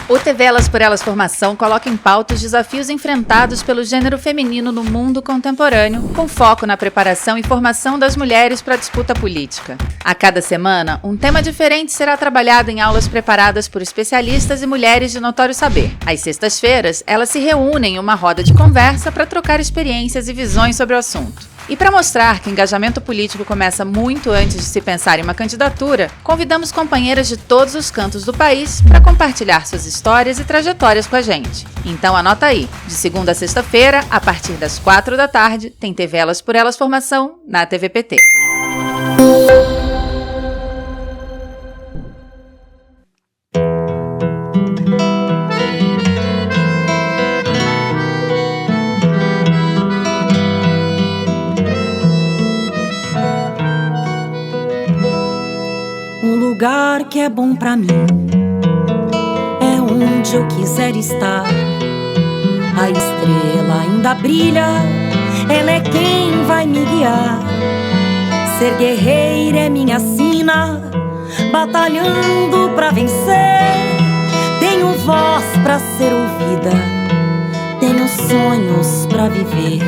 O TV Elas por Elas Formação coloca em pauta os desafios enfrentados pelo gênero feminino no mundo contemporâneo, com foco na preparação e formação das mulheres para a disputa política. A cada semana, um tema diferente será trabalhado em aulas preparadas por especialistas e mulheres de notório saber. Às sextas-feiras, elas se reúnem em uma roda de conversa para trocar experiências e visões sobre o assunto. E para mostrar que o engajamento político começa muito antes de se pensar em uma candidatura, convidamos companheiras de todos os cantos do país para compartilhar suas histórias e trajetórias com a gente. Então anota aí, de segunda a sexta-feira, a partir das 4 da tarde, tem TV Elas por Elas Formação na TVPT. Lugar que é bom pra mim é onde eu quiser estar. A estrela ainda brilha, ela é quem vai me guiar. Ser guerreira é minha sina, batalhando pra vencer. Tenho voz pra ser ouvida, tenho sonhos pra viver.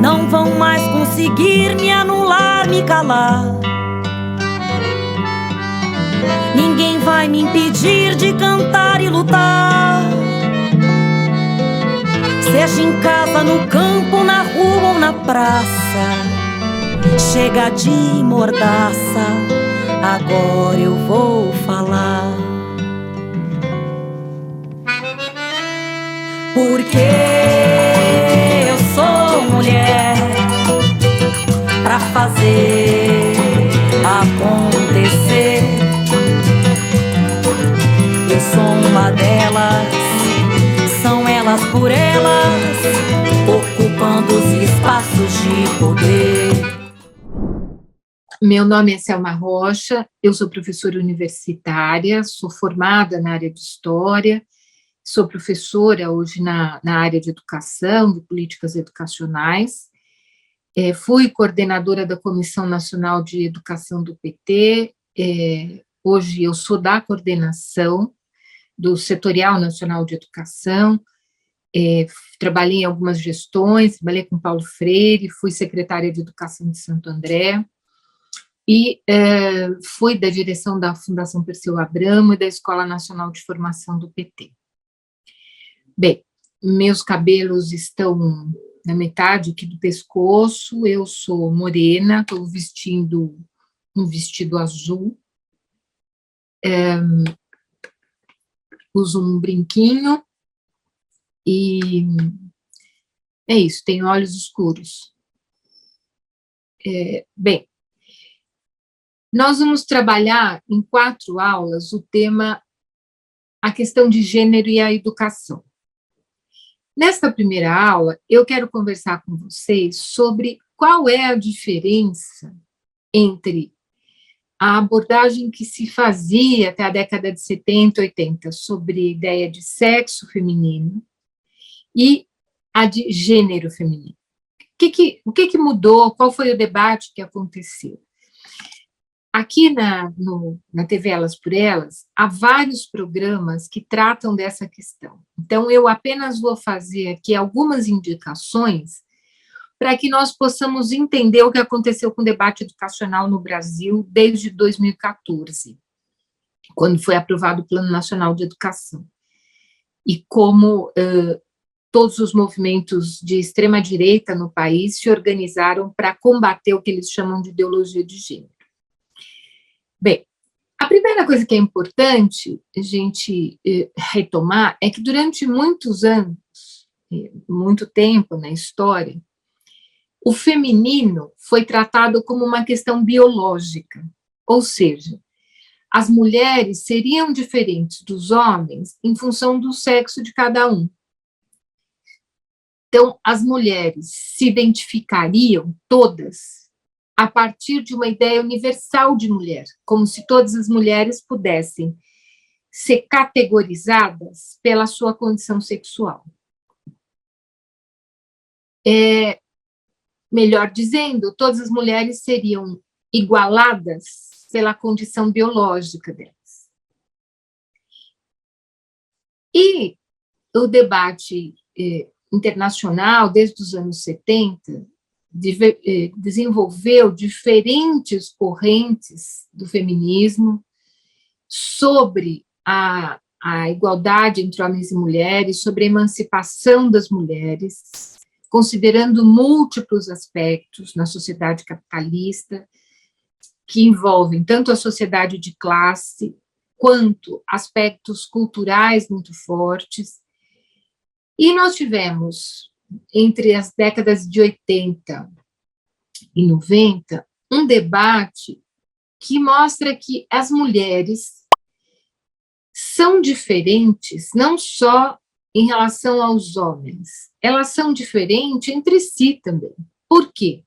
Não vão mais conseguir me anular, me calar. Ninguém vai me impedir de cantar e lutar. Seja em casa, no campo, na rua ou na praça. Chega de mordaça, agora eu vou falar. Porque eu sou mulher pra fazer acontecer. Eu sou uma delas, são elas por elas, ocupando os espaços de poder. Meu nome é Selma Rocha, eu sou professora universitária, sou formada na área de História, sou professora hoje na área de Educação, de Políticas Educacionais, fui coordenadora da Comissão Nacional de Educação do PT, hoje eu sou da coordenação do Setorial Nacional de Educação, trabalhei em algumas gestões, trabalhei com Paulo Freire, fui secretária de Educação de Santo André, e fui da direção da Fundação Perseu Abramo e da Escola Nacional de Formação do PT. Bem, meus cabelos estão na metade aqui do pescoço, eu sou morena, estou vestindo um vestido azul, uso um brinquinho, e é isso, tenho olhos escuros. Bem, nós vamos trabalhar em 4 aulas o tema, a questão de gênero e a educação. Nesta primeira aula, eu quero conversar com vocês sobre qual é a diferença entre a abordagem que se fazia até a década de 70, 80 sobre a ideia de sexo feminino e a de gênero feminino. O que mudou? Qual foi o debate que aconteceu? Aqui na TV Elas por Elas, há vários programas que tratam dessa questão. Então, eu apenas vou fazer aqui algumas indicações para que nós possamos entender o que aconteceu com o debate educacional no Brasil desde 2014, quando foi aprovado o Plano Nacional de Educação, e como todos os movimentos de extrema-direita no país se organizaram para combater o que eles chamam de ideologia de gênero. Bem, a primeira coisa que é importante a gente retomar é que durante muitos anos, muito tempo na história, o feminino foi tratado como uma questão biológica, ou seja, as mulheres seriam diferentes dos homens em função do sexo de cada um. Então, as mulheres se identificariam todas a partir de uma ideia universal de mulher, como se todas as mulheres pudessem ser categorizadas pela sua condição sexual. Melhor dizendo, todas as mulheres seriam igualadas pela condição biológica delas. E o debate internacional, desde os anos 70, desenvolveu diferentes correntes do feminismo sobre a igualdade entre homens e mulheres, sobre a emancipação das mulheres, considerando múltiplos aspectos na sociedade capitalista, que envolvem tanto a sociedade de classe, quanto aspectos culturais muito fortes. E nós tivemos, entre as décadas de 80 e 90, um debate que mostra que as mulheres são diferentes, não só em relação aos homens, elas são diferentes entre si também. Por quê?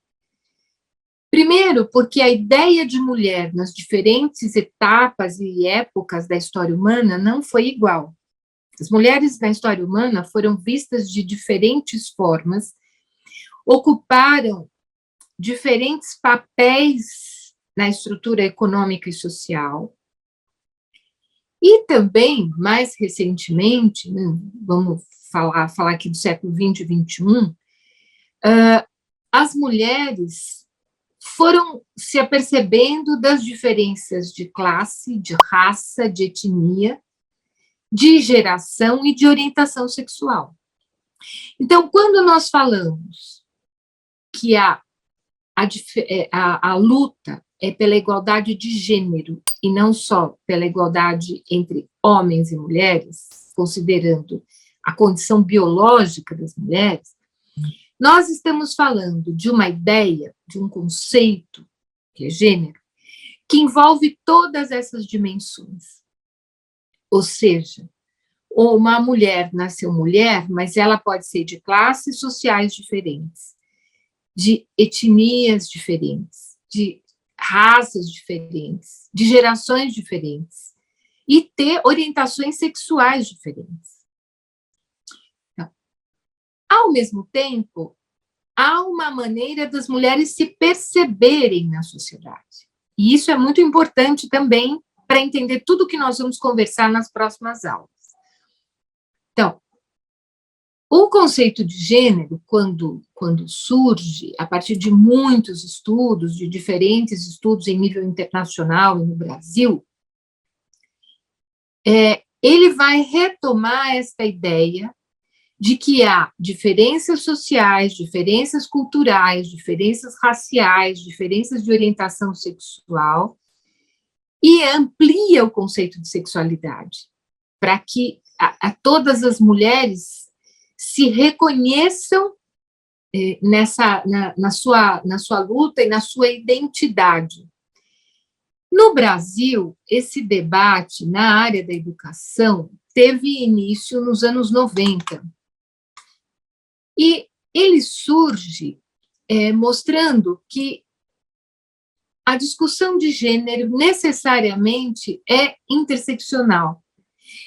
Primeiro, porque a ideia de mulher nas diferentes etapas e épocas da história humana não foi igual. As mulheres na história humana foram vistas de diferentes formas, ocuparam diferentes papéis na estrutura econômica e social. E também, mais recentemente, né, vamos falar aqui do século XX e XXI, as mulheres foram se apercebendo das diferenças de classe, de raça, de etnia, de geração e de orientação sexual. Então, quando nós falamos que a luta é pela igualdade de gênero, e não só pela igualdade entre homens e mulheres, considerando a condição biológica das mulheres, nós estamos falando de uma ideia, de um conceito, que é gênero, que envolve todas essas dimensões. Ou seja, uma mulher nasceu mulher, mas ela pode ser de classes sociais diferentes, de etnias diferentes, de raças diferentes, de gerações diferentes, e ter orientações sexuais diferentes. Então, ao mesmo tempo, há uma maneira das mulheres se perceberem na sociedade. E isso é muito importante também para entender tudo o que nós vamos conversar nas próximas aulas. Então, o conceito de gênero, quando surge, a partir de muitos estudos, de diferentes estudos em nível internacional e no Brasil, ele vai retomar esta ideia de que há diferenças sociais, diferenças culturais, diferenças raciais, diferenças de orientação sexual, e amplia o conceito de sexualidade, para que todas as mulheres se reconheçam na sua luta e na sua identidade. No Brasil, esse debate na área da educação teve início nos anos 90. E ele surge mostrando que a discussão de gênero necessariamente é interseccional.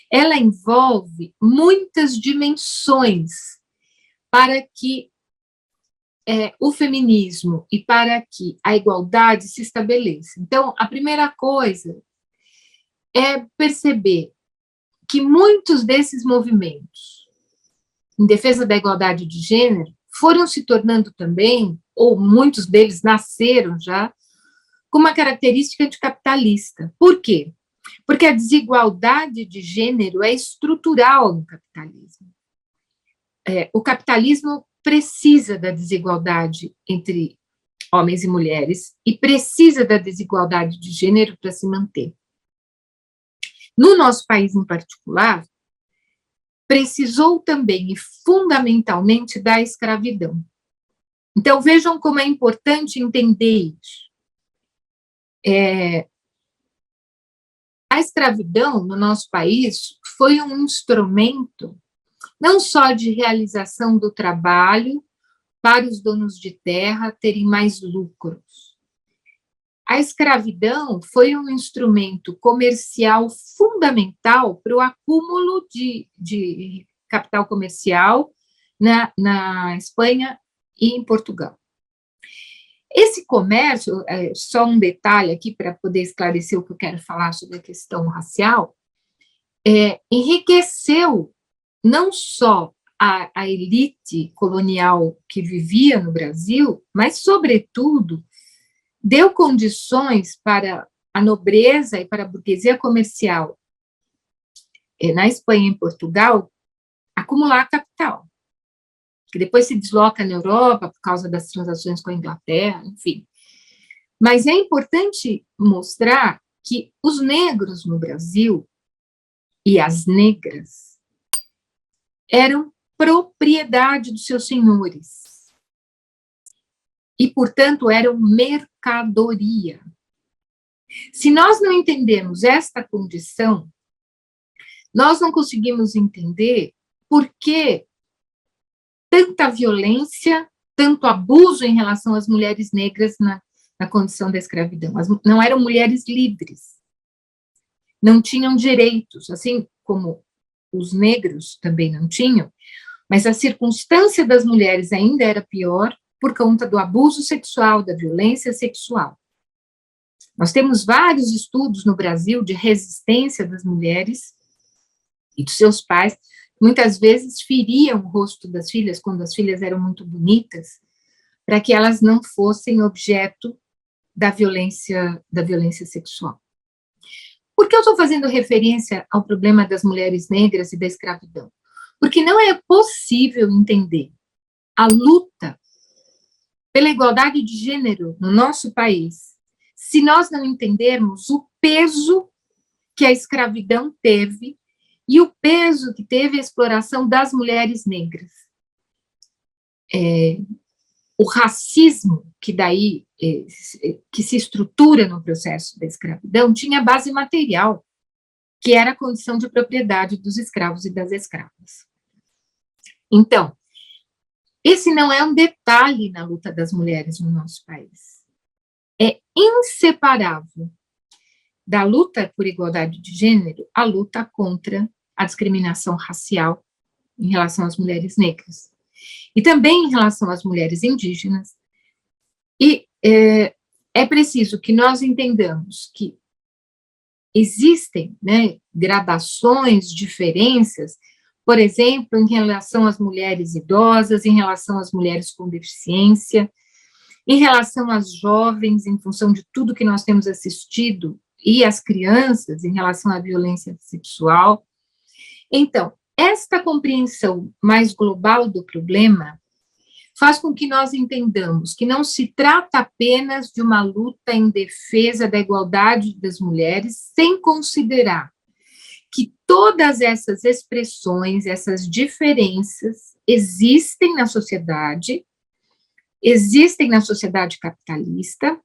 Ela envolve muitas dimensões para que o feminismo e para que a igualdade se estabeleça. Então, a primeira coisa é perceber que muitos desses movimentos em defesa da igualdade de gênero foram se tornando também, ou muitos deles nasceram já, com uma característica anticapitalista. Por quê? Porque a desigualdade de gênero é estrutural no capitalismo. O capitalismo precisa da desigualdade entre homens e mulheres e precisa da desigualdade de gênero para se manter. No nosso país, em particular, precisou também e fundamentalmente da escravidão. Então, vejam como é importante entender isso. A escravidão no nosso país foi um instrumento não só de realização do trabalho para os donos de terra terem mais lucros. A escravidão foi um instrumento comercial fundamental para o acúmulo de capital comercial na Espanha e em Portugal. Esse comércio, só um detalhe aqui para poder esclarecer o que eu quero falar sobre a questão racial, enriqueceu não só a elite colonial que vivia no Brasil, mas, sobretudo, deu condições para a nobreza e para a burguesia comercial na Espanha e em Portugal acumular capital, que depois se desloca na Europa por causa das transações com a Inglaterra, enfim. Mas é importante mostrar que os negros no Brasil e as negras eram propriedade dos seus senhores e, portanto, eram mercadoria. Se nós não entendermos esta condição, nós não conseguimos entender por que tanta violência, tanto abuso em relação às mulheres negras na condição da escravidão. Não eram mulheres livres, não tinham direitos, assim como os negros também não tinham, mas a circunstância das mulheres ainda era pior por conta do abuso sexual, da violência sexual. Nós temos vários estudos no Brasil de resistência das mulheres e dos seus pais, muitas vezes feriam o rosto das filhas, quando as filhas eram muito bonitas, para que elas não fossem objeto da violência sexual. Por que eu estou fazendo referência ao problema das mulheres negras e da escravidão? Porque não é possível entender a luta pela igualdade de gênero no nosso país se nós não entendermos o peso que a escravidão teve e o peso que teve a exploração das mulheres negras. O racismo que daí que se estrutura no processo da escravidão tinha base material, que era a condição de propriedade dos escravos e das escravas. Então, esse não é um detalhe na luta das mulheres no nosso país. É inseparável da luta por igualdade de gênero a luta contra a discriminação racial em relação às mulheres negras. E também em relação às mulheres indígenas. E é preciso que nós entendamos que existem, né, gradações, diferenças, por exemplo, em relação às mulheres idosas, em relação às mulheres com deficiência, em relação às jovens, em função de tudo que nós temos assistido, e às crianças, em relação à violência sexual. Então, esta compreensão mais global do problema faz com que nós entendamos que não se trata apenas de uma luta em defesa da igualdade das mulheres, sem considerar que todas essas expressões, essas diferenças existem na sociedade capitalista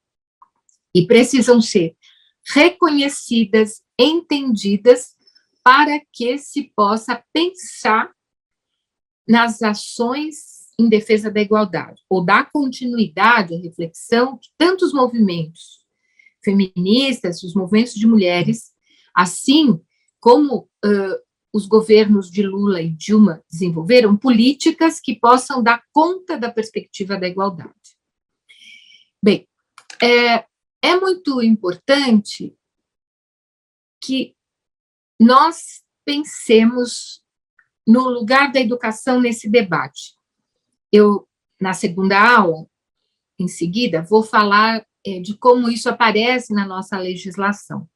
e precisam ser reconhecidas, entendidas, para que se possa pensar nas ações em defesa da igualdade, ou dar continuidade à reflexão que tantos movimentos feministas, os movimentos de mulheres, assim como os governos de Lula e Dilma desenvolveram políticas que possam dar conta da perspectiva da igualdade. Bem, é muito importante que nós pensemos no lugar da educação nesse debate. Eu, na segunda aula, em seguida, vou falar de como isso aparece na nossa legislação.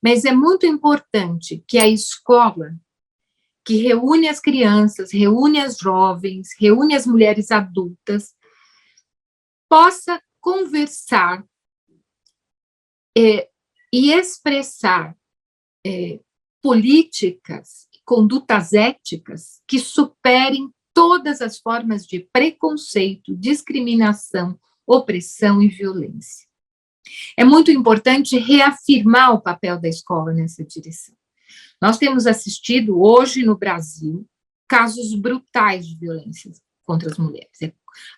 Mas é muito importante que a escola, que reúne as crianças, reúne as jovens, reúne as mulheres adultas, possa conversar e expressar políticas, condutas éticas que superem todas as formas de preconceito, discriminação, opressão e violência. É muito importante reafirmar o papel da escola nessa direção. Nós temos assistido hoje no Brasil casos brutais de violência contra as mulheres.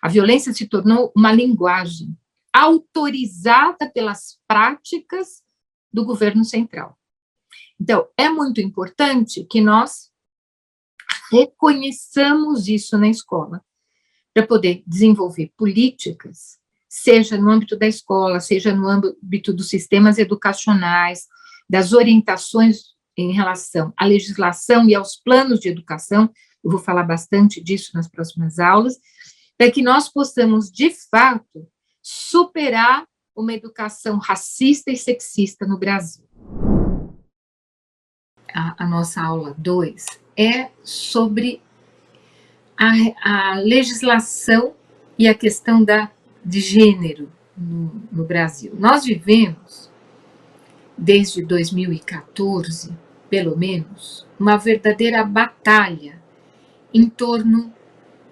A violência se tornou uma linguagem autorizada pelas práticas do governo central. Então, é muito importante que nós reconheçamos isso na escola, para poder desenvolver políticas, seja no âmbito da escola, seja no âmbito dos sistemas educacionais, das orientações em relação à legislação e aos planos de educação, eu vou falar bastante disso nas próximas aulas, para que nós possamos, de fato, superar uma educação racista e sexista no Brasil. A nossa aula 2 é sobre a legislação e a questão de gênero no Brasil. Nós vivemos, desde 2014, pelo menos, uma verdadeira batalha em torno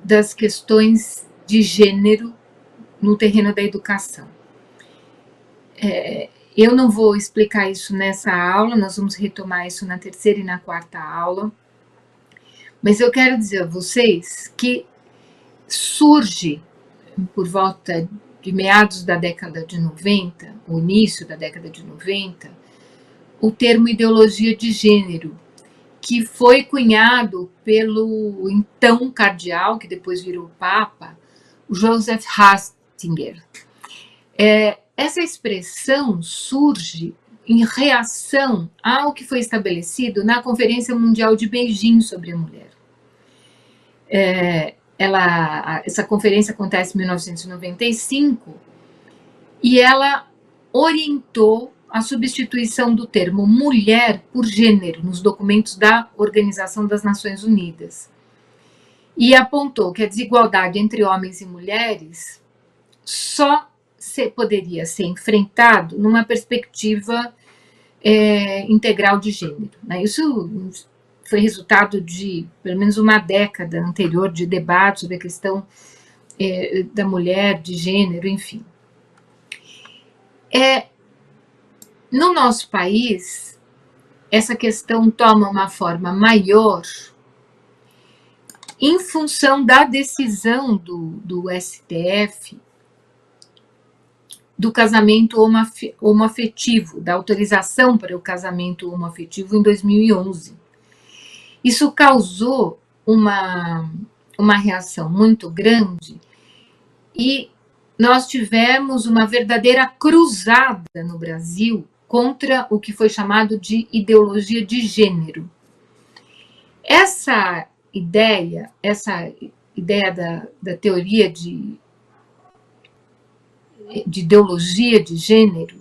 das questões de gênero no terreno da educação. Eu não vou explicar isso nessa aula, nós vamos retomar isso na terceira e na quarta aula, mas eu quero dizer a vocês que surge, por volta de meados da década de 90, o início da década de 90, o termo ideologia de gênero, que foi cunhado pelo então cardeal, que depois virou papa, Joseph Ratzinger. Essa expressão surge em reação ao que foi estabelecido na Conferência Mundial de Beijing sobre a mulher. Essa conferência acontece em 1995 e ela orientou a substituição do termo mulher por gênero nos documentos da Organização das Nações Unidas e apontou que a desigualdade entre homens e mulheres só poderia ser enfrentado numa perspectiva integral de gênero, né? Isso foi resultado de pelo menos uma década anterior de debate sobre a questão da mulher, de gênero, enfim. No nosso país, essa questão toma uma forma maior em função da decisão do STF do casamento homoafetivo, da autorização para o casamento homoafetivo em 2011. Isso causou uma reação muito grande e nós tivemos uma verdadeira cruzada no Brasil contra o que foi chamado de ideologia de gênero. Essa ideia da teoria de ideologia de gênero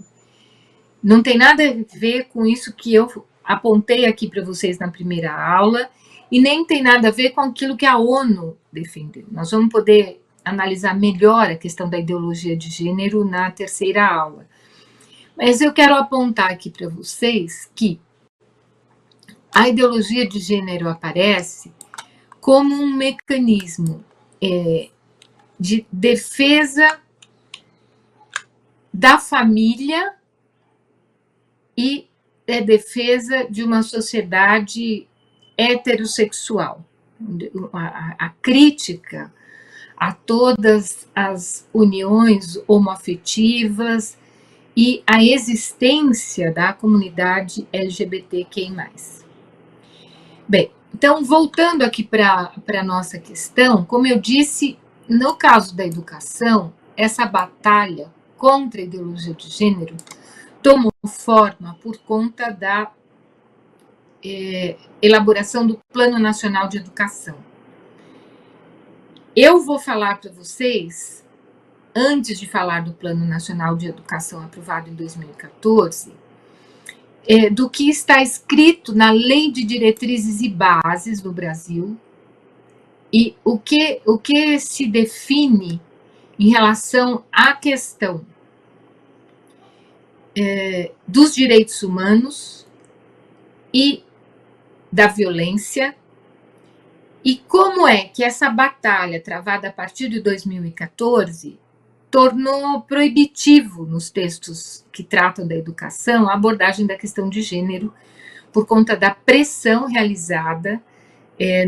não tem nada a ver com isso que eu apontei aqui para vocês na primeira aula e nem tem nada a ver com aquilo que a ONU defendeu. Nós vamos poder analisar melhor a questão da ideologia de gênero na terceira aula. Mas eu quero apontar aqui para vocês que a ideologia de gênero aparece como um mecanismo de defesa da família e defesa de uma sociedade heterossexual. A crítica a todas as uniões homoafetivas e a existência da comunidade LGBTQI+. Bem, então, voltando aqui para a nossa questão, como eu disse, no caso da educação, essa batalha contra a ideologia de gênero tomou forma por conta da elaboração do Plano Nacional de Educação. Eu vou falar para vocês, antes de falar do Plano Nacional de Educação aprovado em 2014, do que está escrito na Lei de Diretrizes e Bases do Brasil e o que se define em relação à questão dos direitos humanos e da violência, e como é que essa batalha travada a partir de 2014 tornou proibitivo nos textos que tratam da educação a abordagem da questão de gênero por conta da pressão realizada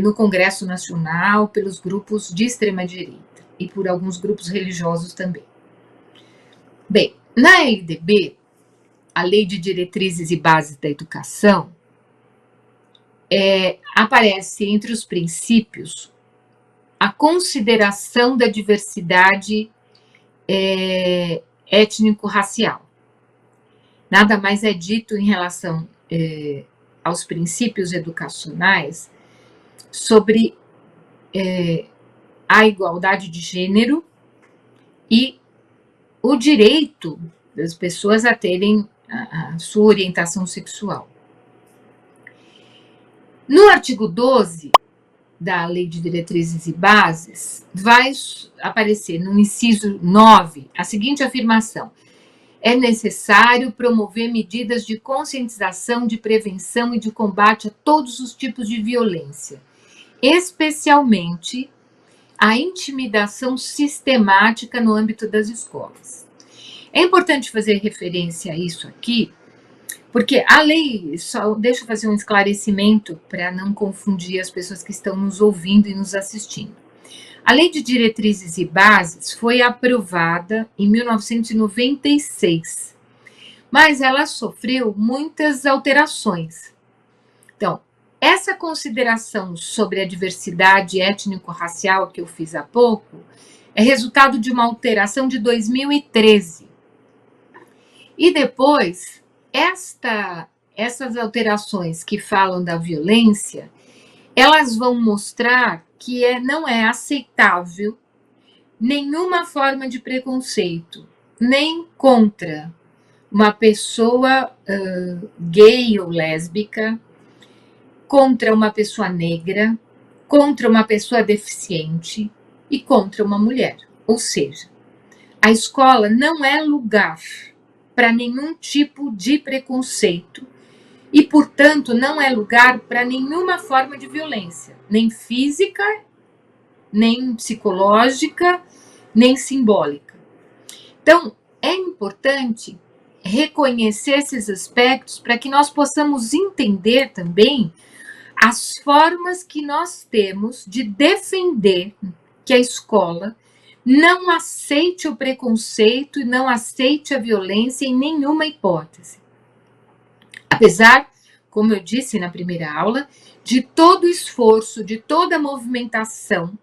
no Congresso Nacional pelos grupos de extrema-direita e por alguns grupos religiosos também. Bem, na LDB, a Lei de Diretrizes e Bases da Educação, aparece entre os princípios a consideração da diversidade étnico-racial. Nada mais é dito em relação aos princípios educacionais sobre a igualdade de gênero e o direito das pessoas a terem a sua orientação sexual. No artigo 12 da Lei de Diretrizes e Bases, vai aparecer no inciso 9 a seguinte afirmação: é necessário promover medidas de conscientização, de prevenção e de combate a todos os tipos de violência, especialmente a intimidação sistemática no âmbito das escolas. É importante fazer referência a isso aqui, porque a lei, deixa eu fazer um esclarecimento para não confundir as pessoas que estão nos ouvindo e nos assistindo. A Lei de Diretrizes e Bases foi aprovada em 1996, mas ela sofreu muitas alterações. Então, essa consideração sobre a diversidade étnico-racial que eu fiz há pouco é resultado de uma alteração de 2013. E depois, essas alterações que falam da violência, elas vão mostrar que não é aceitável nenhuma forma de preconceito, nem contra uma pessoa gay ou lésbica, contra uma pessoa negra, contra uma pessoa deficiente e contra uma mulher. Ou seja, a escola não é lugar para nenhum tipo de preconceito e, portanto, não é lugar para nenhuma forma de violência, nem física, nem psicológica, nem simbólica. Então, é importante reconhecer esses aspectos para que nós possamos entender também as formas que nós temos de defender que a escola não aceite o preconceito e não aceite a violência em nenhuma hipótese. Apesar, como eu disse na primeira aula, de todo o esforço, de toda a movimentação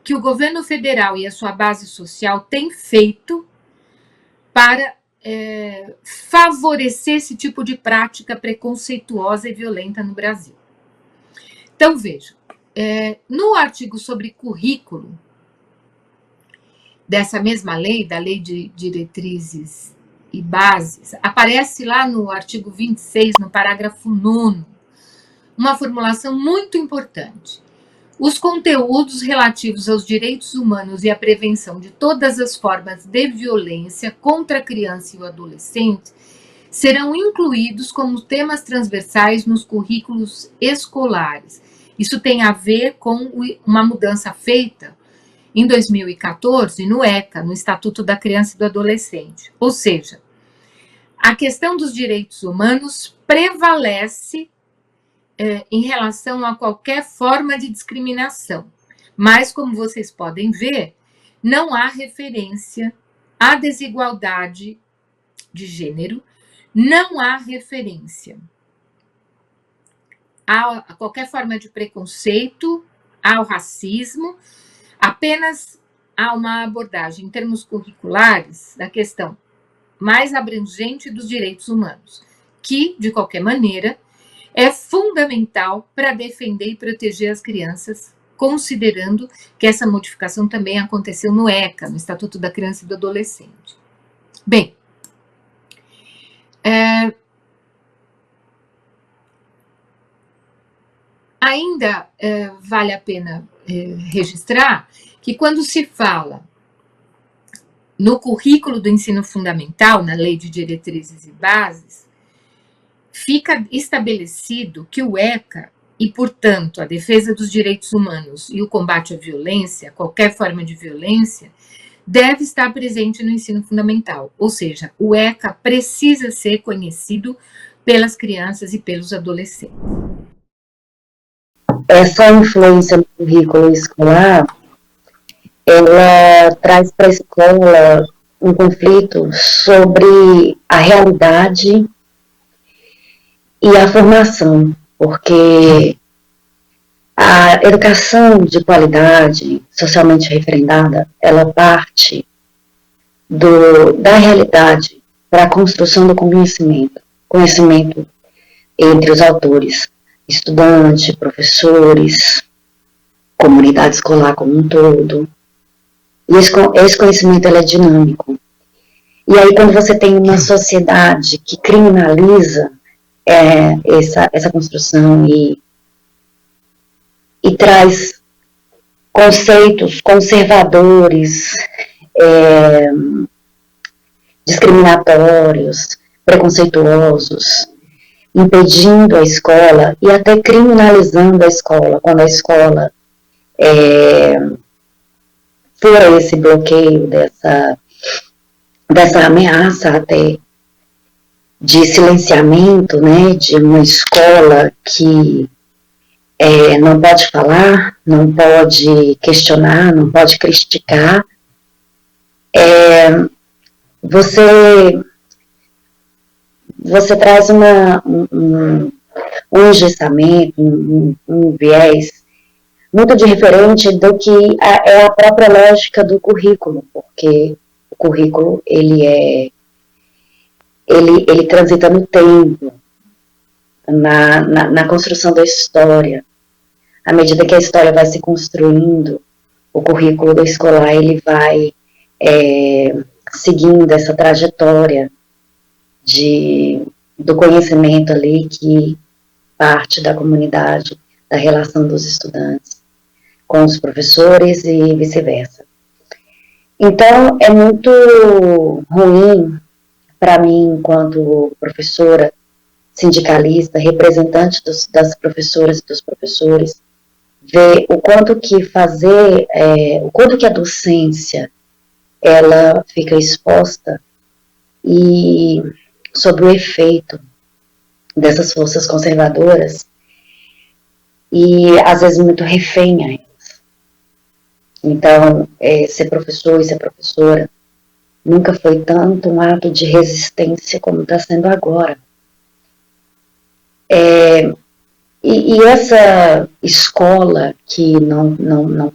que o governo federal e a sua base social têm feito para favorecer esse tipo de prática preconceituosa e violenta no Brasil. Então, vejam, no artigo sobre currículo dessa mesma lei, da Lei de Diretrizes e Bases, aparece lá no artigo 26, no parágrafo 9º, uma formulação muito importante. Os conteúdos relativos aos direitos humanos e à prevenção de todas as formas de violência contra a criança e o adolescente serão incluídos como temas transversais nos currículos escolares. Isso tem a ver com uma mudança feita em 2014 no ECA, no Estatuto da Criança e do Adolescente. Ou seja, a questão dos direitos humanos prevalece em relação a qualquer forma de discriminação. Mas, como vocês podem ver, não há referência à desigualdade de gênero, não há referência a qualquer forma de preconceito, ao racismo, apenas há uma abordagem em termos curriculares da questão mais abrangente dos direitos humanos, que, de qualquer maneira, é fundamental para defender e proteger as crianças, considerando que essa modificação também aconteceu no ECA, no Estatuto da Criança e do Adolescente. Bem, ainda vale a pena registrar que quando se fala no currículo do ensino fundamental, na Lei de Diretrizes e Bases, fica estabelecido que o ECA e, portanto, a defesa dos direitos humanos e o combate à violência, qualquer forma de violência, deve estar presente no ensino fundamental. Ou seja, o ECA precisa ser conhecido pelas crianças e pelos adolescentes. Essa influência no currículo escolar, ela traz para a escola um conflito sobre a realidade e a formação, porque a educação de qualidade, socialmente referendada, ela parte da realidade para a construção do conhecimento entre os autores, estudantes, professores, comunidade escolar como um todo. E esse conhecimento ele é dinâmico. E aí, quando você tem uma sociedade que criminaliza essa construção e traz conceitos conservadores, discriminatórios, preconceituosos, impedindo a escola e até criminalizando a escola, quando a escola for esse bloqueio dessa ameaça até de silenciamento, né, de uma escola que não pode falar, não pode questionar, não pode criticar, você traz um engessamento, um viés muito diferente do que é a própria lógica do currículo, porque o currículo ele transita no tempo, na construção da história. À medida que a história vai se construindo, o currículo escolar ele vai seguindo essa trajetória do conhecimento ali que parte da comunidade, da relação dos estudantes com os professores e vice-versa. Então, é muito ruim para mim, enquanto professora, sindicalista, representante das professoras e dos professores, ver o quanto que o quanto que a docência ela fica exposta e sob o efeito dessas forças conservadoras e às vezes muito refém a elas. Então, ser professor e ser professora nunca foi tanto um ato de resistência como está sendo agora. E essa escola que não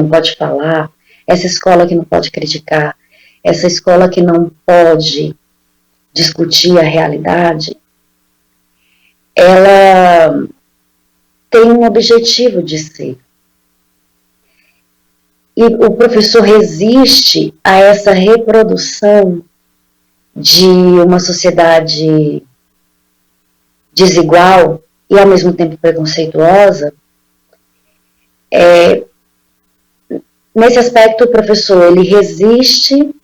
pode falar, essa escola que não pode criticar, essa escola que não pode discutir a realidade, ela tem um objetivo de ser. E o professor resiste a essa reprodução de uma sociedade desigual e ao mesmo tempo preconceituosa. Nesse aspecto, o professor ele resiste,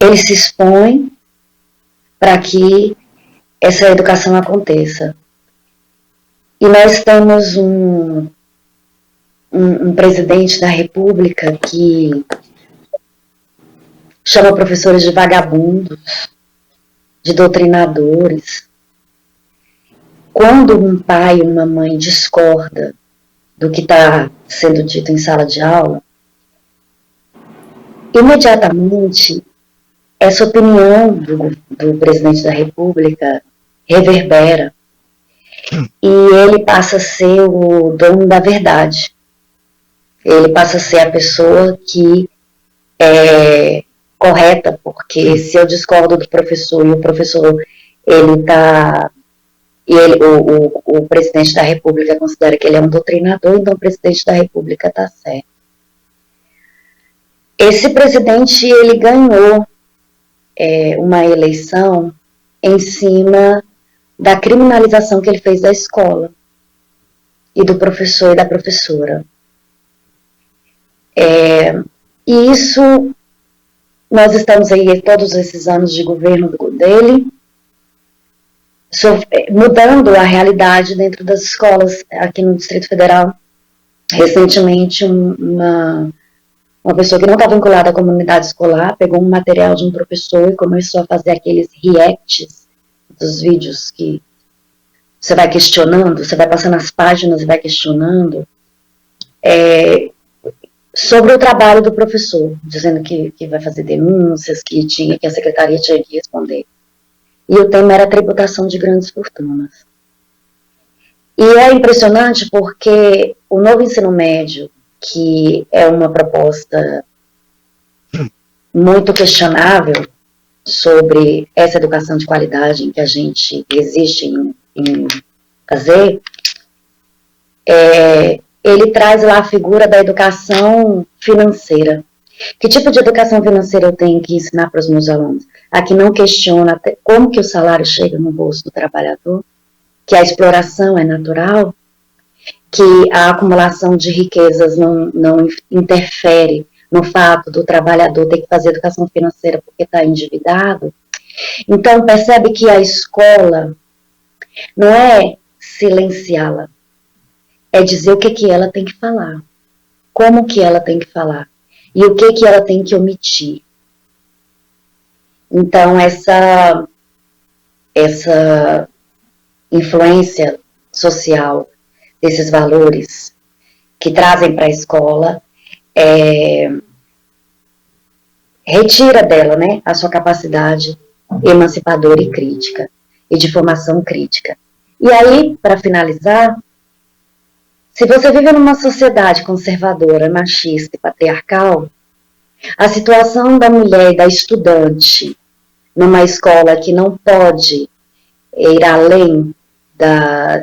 ele se expõe para que essa educação aconteça. E nós temos um presidente da República que chama professores de vagabundos, de doutrinadores. Quando um pai ou uma mãe discorda do que está sendo dito em sala de aula, imediatamente essa opinião do presidente da República reverbera e ele passa a ser o dono da verdade. Ele passa a ser a pessoa que é correta, porque se eu discordo do professor e o professor o presidente da República considera que ele é um doutrinador, então o presidente da República está certo. Esse presidente ele ganhou uma eleição em cima da criminalização que ele fez da escola e do professor e da professora. E isso, nós estamos aí todos esses anos de governo dele, mudando a realidade dentro das escolas aqui no Distrito Federal. Recentemente, uma pessoa que não está vinculada à comunidade escolar pegou um material de um professor e começou a fazer aqueles reacts dos vídeos que você vai questionando, você vai passando as páginas e vai questionando sobre o trabalho do professor, dizendo que vai fazer denúncias, que a secretaria tinha que responder. E o tema era tributação de grandes fortunas. E é impressionante porque o novo ensino médio, que é uma proposta muito questionável, sobre essa educação de qualidade que a gente existe em fazer, ele traz lá a figura da educação financeira. Que tipo de educação financeira eu tenho que ensinar para os meus alunos? A que não questiona como que o salário chega no bolso do trabalhador, que a exploração é natural, que a acumulação de riquezas não interfere no fato do trabalhador ter que fazer educação financeira porque está endividado. Então, percebe que a escola não é silenciá-la, é dizer o que ela tem que falar, como que ela tem que falar e o que ela tem que omitir. Então, essa influência social desses valores que trazem para a escola retira dela, né, a sua capacidade emancipadora e crítica, e de formação crítica. E aí, para finalizar, se você vive numa sociedade conservadora, machista e patriarcal, a situação da mulher e da estudante numa escola que não pode ir além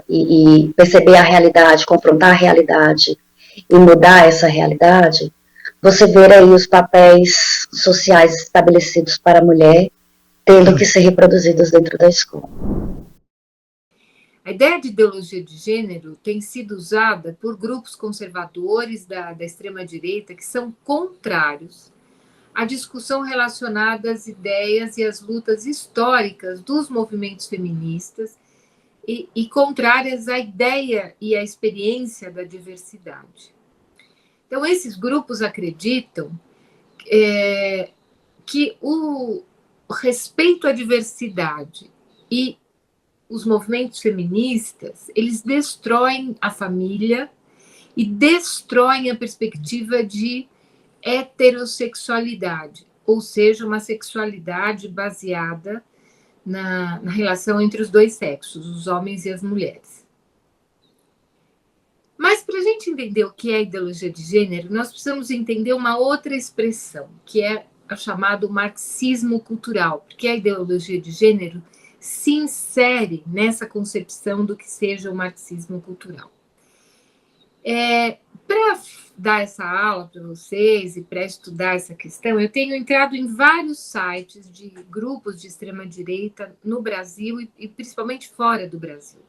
e perceber a realidade, confrontar a realidade e mudar essa realidade, você vê aí os papéis sociais estabelecidos para a mulher tendo que ser reproduzidos dentro da escola. A ideia de ideologia de gênero tem sido usada por grupos conservadores da extrema-direita que são contrários à discussão relacionada às ideias e às lutas históricas dos movimentos feministas e contrárias à ideia e à experiência da diversidade. Então, esses grupos acreditam que o respeito à diversidade e os movimentos feministas, eles destroem a família e destroem a perspectiva de heterossexualidade, ou seja, uma sexualidade baseada na relação entre os dois sexos, os homens e as mulheres. Mas, para a gente entender o que é ideologia de gênero, nós precisamos entender uma outra expressão, que é a chamada marxismo cultural, porque a ideologia de gênero se insere nessa concepção do que seja o marxismo cultural. Para dar essa aula para vocês e para estudar essa questão, eu tenho entrado em vários sites de grupos de extrema-direita no Brasil e principalmente fora do Brasil.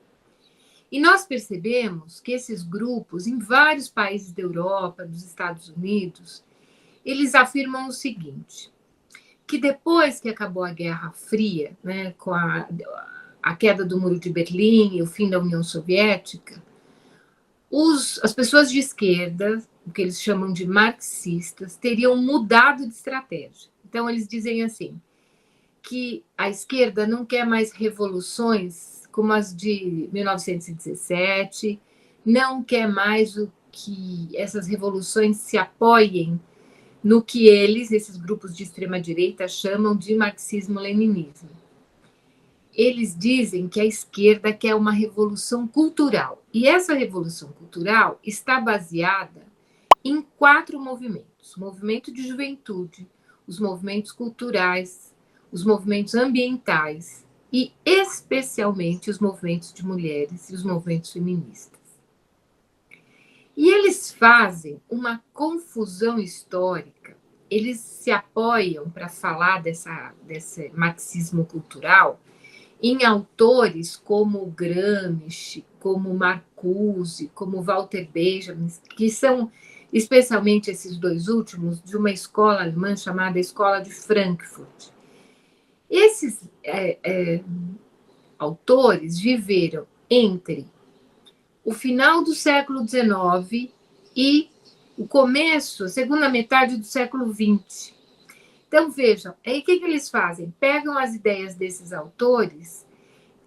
E nós percebemos que esses grupos, em vários países da Europa, dos Estados Unidos, eles afirmam o seguinte, que depois que acabou a Guerra Fria, né, com a queda do Muro de Berlim e o fim da União Soviética, as pessoas de esquerda, o que eles chamam de marxistas, teriam mudado de estratégia. Então, eles dizem assim, que a esquerda não quer mais revoluções como as de 1917, não quer mais que essas revoluções se apoiem no que esses grupos de extrema-direita, chamam de marxismo-leninismo. Eles dizem que a esquerda quer uma revolução cultural. E essa revolução cultural está baseada em 4 movimentos. O movimento de juventude, os movimentos culturais, os movimentos ambientais e, especialmente, os movimentos de mulheres e os movimentos feministas. E eles fazem uma confusão histórica, eles se apoiam para falar desse marxismo cultural em autores como Gramsci, como Marcuse, como Walter Benjamin, que são, especialmente esses 2 últimos, de uma escola alemã chamada Escola de Frankfurt. Esses autores viveram entre o final do século XIX e o começo, a segunda metade do século XX. Então, vejam, aí o que eles fazem? Pegam as ideias desses autores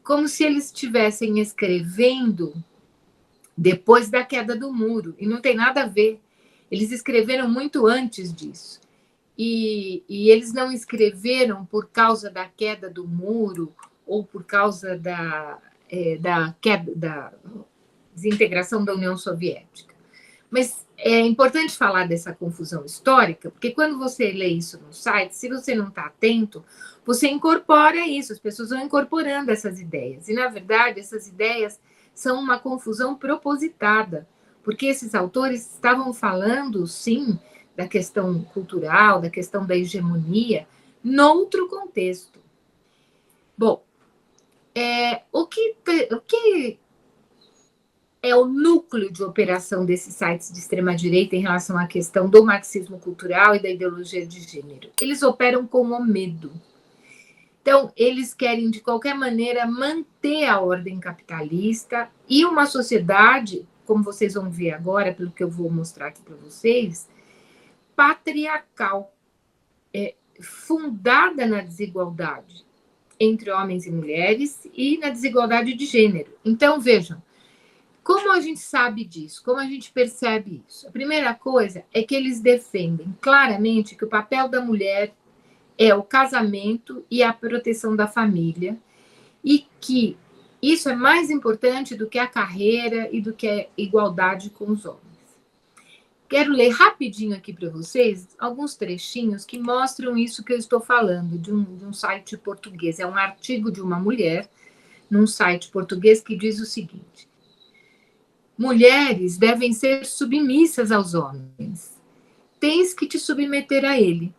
como se eles estivessem escrevendo depois da queda do muro, e não tem nada a ver. Eles escreveram muito antes disso. E eles não escreveram por causa da queda do muro ou por causa da desintegração da União Soviética. Mas é importante falar dessa confusão histórica, porque quando você lê isso no site, se você não está atento, você incorpora isso, as pessoas vão incorporando essas ideias. E, na verdade, essas ideias são uma confusão propositada, porque esses autores estavam falando, sim, da questão cultural, da questão da hegemonia, noutro contexto. Bom, o que é o núcleo de operação desses sites de extrema-direita em relação à questão do marxismo cultural e da ideologia de gênero? Eles operam com o medo. Então, eles querem, de qualquer maneira, manter a ordem capitalista e uma sociedade, como vocês vão ver agora, pelo que eu vou mostrar aqui para vocês, patriarcal, fundada na desigualdade entre homens e mulheres e na desigualdade de gênero. Então, vejam, como a gente sabe disso? Como a gente percebe isso? A primeira coisa é que eles defendem claramente que o papel da mulher é o casamento e a proteção da família, e que isso é mais importante do que a carreira e do que a igualdade com os homens. Quero ler rapidinho aqui para vocês alguns trechinhos que mostram isso que eu estou falando, de um site português. É um artigo de uma mulher num site português que diz o seguinte: mulheres devem ser submissas aos homens. Tens que te submeter a ele.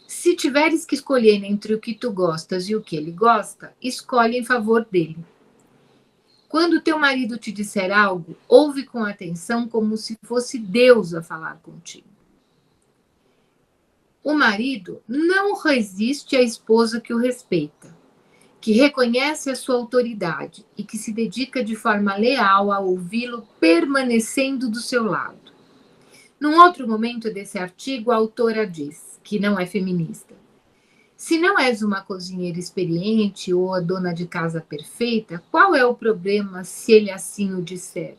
Se tiveres que escolher entre o que tu gostas e o que ele gosta, escolhe em favor dele. Quando teu marido te disser algo, ouve com atenção como se fosse Deus a falar contigo. O marido não resiste à esposa que o respeita, que reconhece a sua autoridade e que se dedica de forma leal a ouvi-lo, permanecendo do seu lado. Num outro momento desse artigo, a autora diz, que não é feminista: se não és uma cozinheira experiente ou a dona de casa perfeita, qual é o problema se ele assim o disser?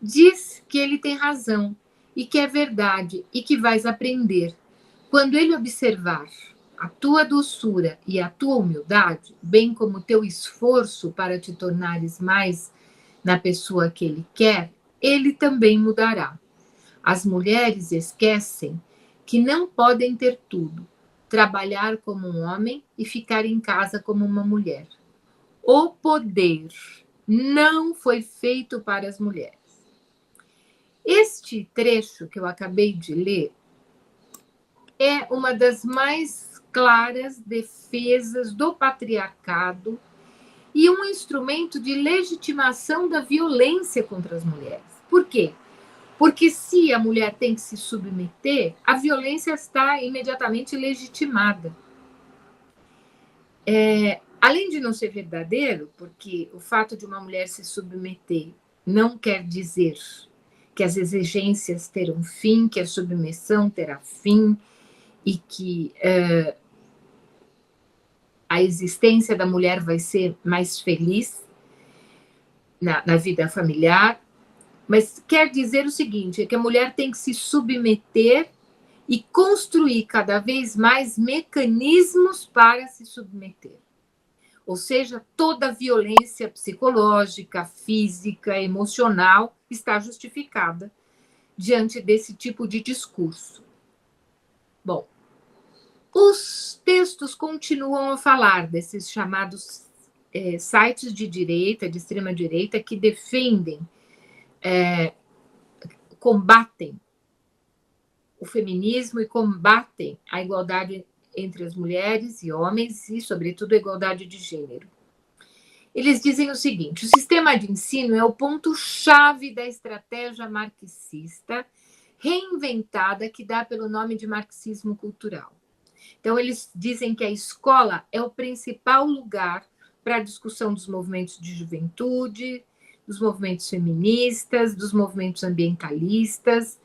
Diz que ele tem razão e que é verdade e que vais aprender. Quando ele observar a tua doçura e a tua humildade, bem como o teu esforço para te tornares mais na pessoa que ele quer, ele também mudará. As mulheres esquecem que não podem ter tudo, trabalhar como um homem e ficar em casa como uma mulher. O poder não foi feito para as mulheres. Este trecho que eu acabei de ler é uma das mais claras defesas do patriarcado e um instrumento de legitimação da violência contra as mulheres. Por quê? Porque se a mulher tem que se submeter, a violência está imediatamente legitimada. Além de não ser verdadeiro, porque o fato de uma mulher se submeter não quer dizer que as exigências terão fim, que a submissão terá fim e que a existência da mulher vai ser mais feliz na vida familiar. Mas quer dizer o seguinte, é que a mulher tem que se submeter e construir cada vez mais mecanismos para se submeter. Ou seja, toda violência psicológica, física, emocional está justificada diante desse tipo de discurso. Bom, os textos continuam a falar desses chamados sites de direita, de extrema-direita, que defendem, combatem o feminismo e combatem a igualdade entre as mulheres e homens e, sobretudo, a igualdade de gênero. Eles dizem o seguinte: o sistema de ensino é o ponto-chave da estratégia marxista reinventada que dá pelo nome de marxismo cultural. Então, eles dizem que a escola é o principal lugar para a discussão dos movimentos de juventude, dos movimentos feministas, dos movimentos ambientalistas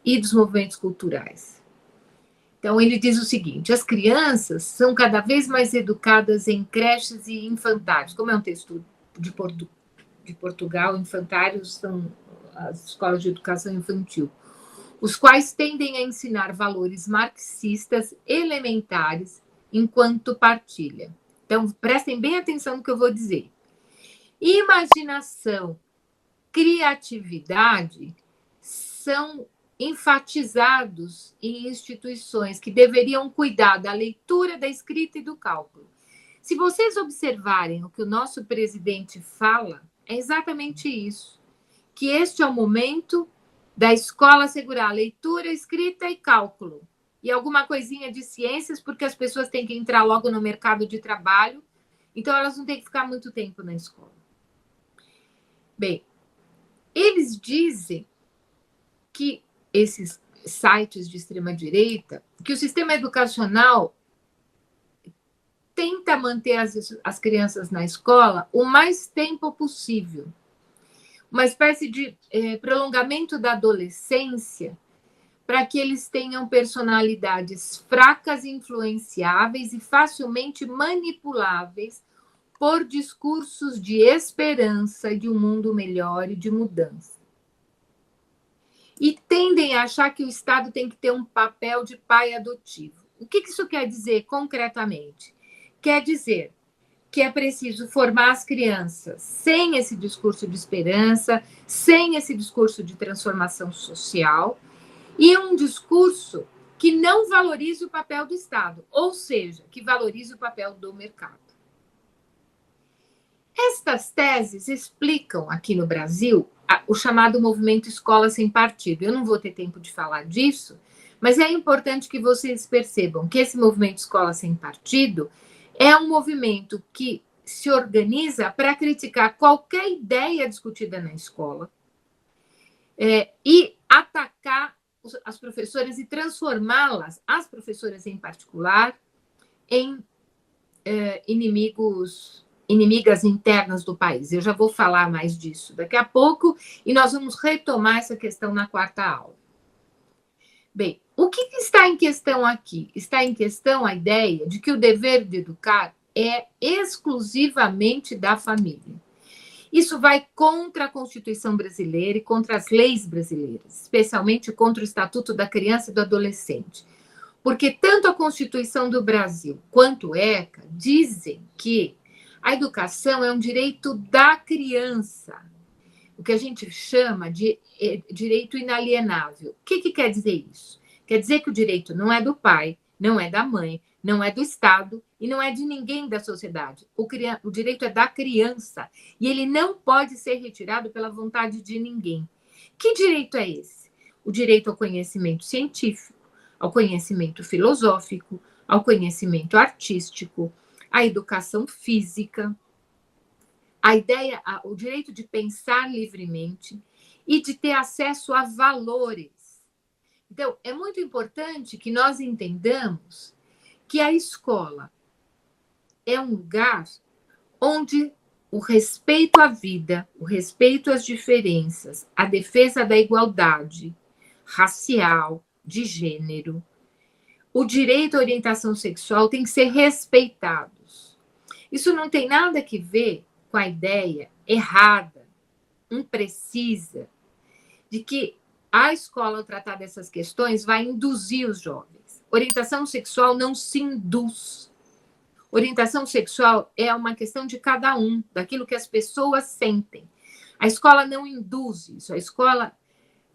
e dos movimentos culturais. Então, ele diz o seguinte: as crianças são cada vez mais educadas em creches e infantários. Como é um texto de Portugal, infantários são as escolas de educação infantil, os quais tendem a ensinar valores marxistas elementares enquanto partilha. Então, prestem bem atenção no que eu vou dizer. Imaginação, criatividade são enfatizados em instituições que deveriam cuidar da leitura, da escrita e do cálculo. Se vocês observarem o que o nosso presidente fala, é exatamente isso, que este é o momento da escola assegurar leitura, escrita e cálculo, e alguma coisinha de ciências, porque as pessoas têm que entrar logo no mercado de trabalho, então elas não têm que ficar muito tempo na escola. Bem, eles dizem que esses sites de extrema-direita, que o sistema educacional tenta manter as crianças na escola o mais tempo possível. Uma espécie de prolongamento da adolescência para que eles tenham personalidades fracas, influenciáveis e facilmente manipuláveis por discursos de esperança de um mundo melhor e de mudança. E tendem a achar que o Estado tem que ter um papel de pai adotivo. O que isso quer dizer concretamente? Quer dizer que é preciso formar as crianças sem esse discurso de esperança, sem esse discurso de transformação social, e um discurso que não valorize o papel do Estado, ou seja, que valorize o papel do mercado. Estas teses explicam aqui no Brasil o chamado movimento Escola Sem Partido. Eu não vou ter tempo de falar disso, mas é importante que vocês percebam que esse movimento Escola Sem Partido é um movimento que se organiza para criticar qualquer ideia discutida na escola e atacar as professoras e transformá-las, as professoras em particular, em inimigas internas do país. Eu já vou falar mais disso daqui a pouco e nós vamos retomar essa questão na quarta aula. Bem, o que está em questão aqui? Está em questão a ideia de que o dever de educar é exclusivamente da família. Isso vai contra a Constituição brasileira e contra as leis brasileiras, especialmente contra o Estatuto da Criança e do Adolescente. Porque tanto a Constituição do Brasil quanto o ECA dizem que a educação é um direito da criança, o que a gente chama de direito inalienável. O que quer dizer isso? Quer dizer que o direito não é do pai, não é da mãe, não é do Estado e não é de ninguém da sociedade. O direito é da criança e ele não pode ser retirado pela vontade de ninguém. Que direito é esse? O direito ao conhecimento científico, ao conhecimento filosófico, ao conhecimento artístico, à educação física, o direito de pensar livremente e de ter acesso a valores. Então, é muito importante que nós entendamos que a escola é um lugar onde o respeito à vida, o respeito às diferenças, a defesa da igualdade racial, de gênero, o direito à orientação sexual tem que ser respeitados. Isso não tem nada a ver com a ideia errada, imprecisa, de que a escola, ao tratar dessas questões, vai induzir os jovens. Orientação sexual não se induz. Orientação sexual é uma questão de cada um, daquilo que as pessoas sentem. A escola não induz isso. A escola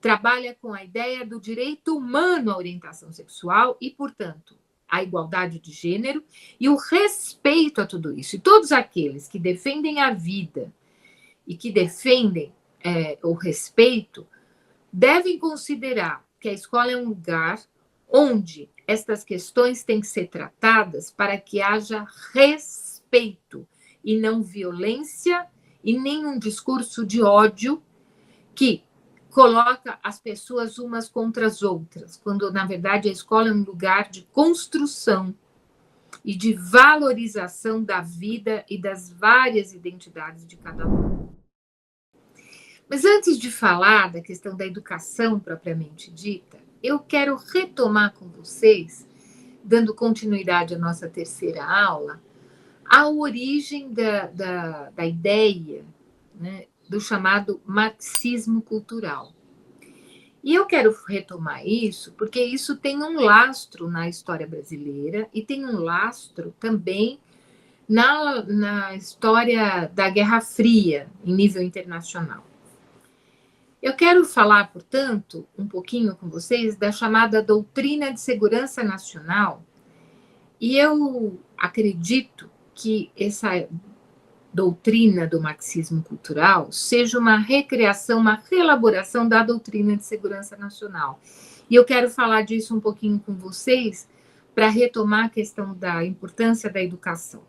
trabalha com a ideia do direito humano à orientação sexual e, portanto, a igualdade de gênero e o respeito a tudo isso. E todos aqueles que defendem a vida e que defendem o respeito devem considerar que a escola é um lugar onde estas questões têm que ser tratadas para que haja respeito e não violência e nenhum discurso de ódio que coloca as pessoas umas contra as outras, quando, na verdade, a escola é um lugar de construção e de valorização da vida e das várias identidades de cada um. Mas antes de falar da questão da educação propriamente dita, eu quero retomar com vocês, dando continuidade à nossa terceira aula, a origem da ideia, né, do chamado marxismo cultural. E eu quero retomar isso porque isso tem um lastro na história brasileira e tem um lastro também na história da Guerra Fria, em nível internacional. Eu quero falar, portanto, um pouquinho com vocês da chamada doutrina de segurança nacional, e eu acredito que essa doutrina do marxismo cultural seja uma recriação, uma reelaboração da doutrina de segurança nacional. E eu quero falar disso um pouquinho com vocês para retomar a questão da importância da educação.